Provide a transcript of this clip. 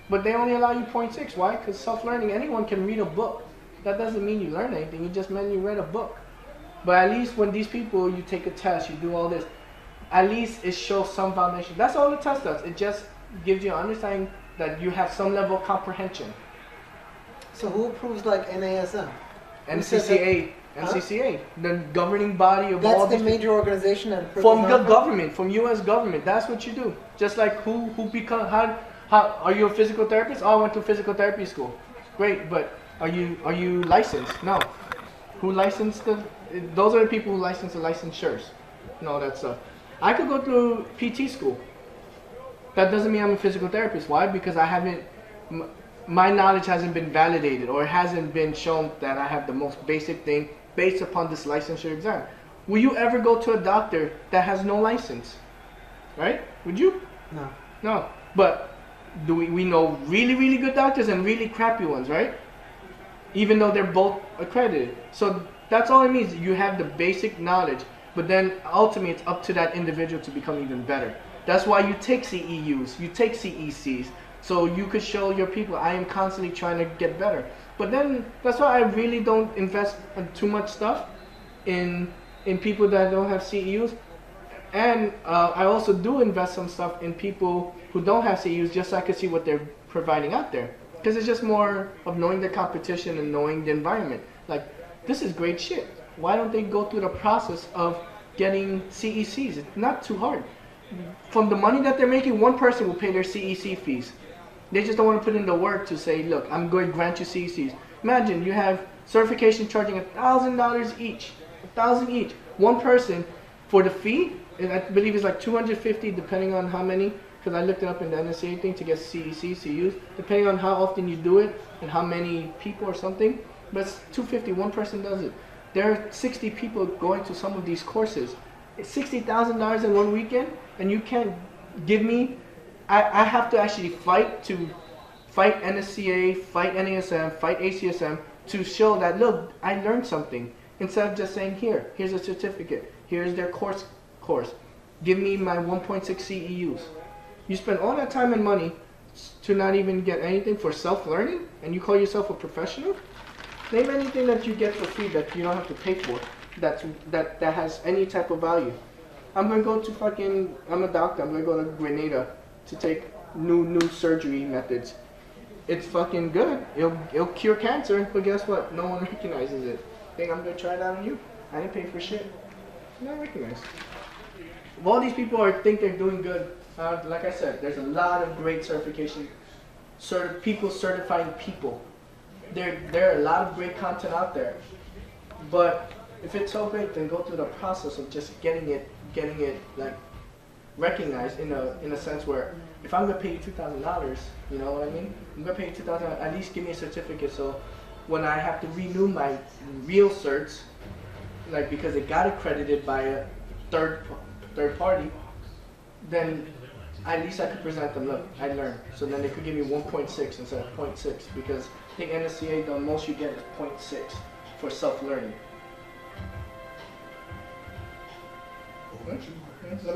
But they only allow you 0.6. Why? Because self-learning, anyone can read a book. That doesn't mean you learn anything. You just meant you read a book. But at least when these people, you take a test, you do all this, at least it shows some foundation. That's all the test does. It just gives you an understanding that you have some level of comprehension. So who approves like NASM? NCCA, NCCA, the governing body of That's all the these major organization and from the government, from U.S. government. That's what you do. Just like who become how are you a physical therapist? Oh, I went to physical therapy school. Great, but are you licensed? No. Who licensed the? Those are the people who license the licensures. No, that's I could go through PT school. That doesn't mean I'm a physical therapist. Why? Because I haven't. My knowledge hasn't been validated or hasn't been shown that I have the most basic thing based upon this licensure exam. Will you ever go to a doctor that has no license? Right? Would you? No. No. But do we know really, really good doctors and really crappy ones, right? Even though they're both accredited. So that's all it means. You have the basic knowledge, but then ultimately it's up to that individual to become even better. That's why you take CEUs, you take CECs. So you could show your people, I am constantly trying to get better. But then that's why I really don't invest too much stuff in people that don't have CEUs. And I also do invest some stuff in people who don't have CEUs just so I can see what they're providing out there. Because it's just more of knowing the competition and knowing the environment. Like, this is great shit. Why don't they go through the process of getting CECs? It's not too hard. From the money that they're making, one person will pay their CEC fees. They just don't want to put in the work to say, look, I'm going to grant you CECs. Imagine you have certification charging $1,000 each. $1,000 each. One person for the fee, and I believe it's like $250 depending on how many, because I looked it up in the NSA thing to get CEC, CEUs, depending on how often you do it and how many people or something. But it's $250, one person does it. There are 60 people going to some of these courses. It's $60,000 in one weekend, and you can't give me. I have to actually fight NSCA, fight NASM, fight ACSM to show that, look, I learned something. Instead of just saying, here's a certificate, here's their course. Give me my 1.6 CEUs. You spend all that time and money to not even get anything for self-learning, and you call yourself a professional? Name anything that you get for free that you don't have to pay for, that has any type of value. I'm going to go to I'm a doctor, I'm going to go to Grenada to take new surgery methods. It's fucking good. It'll cure cancer, but guess what? No one recognizes it. Think I'm gonna try it out on you? I didn't pay for shit. Not recognized. All these people think they're doing good. Like I said, there's a lot of great certification, people certifying people. There are a lot of great content out there. But if it's so great, then go through the process of just getting it like recognized in a sense where if I'm gonna pay you $2,000, you know what I mean? I'm gonna pay you $2,000. At least give me a certificate so when I have to renew my real certs, like because it got accredited by a third party, then at least I could present them. Look, I learned. So then they could give me 1.6 instead of 0.6 because I think NSCA the most you get is 0.6 for self-learning.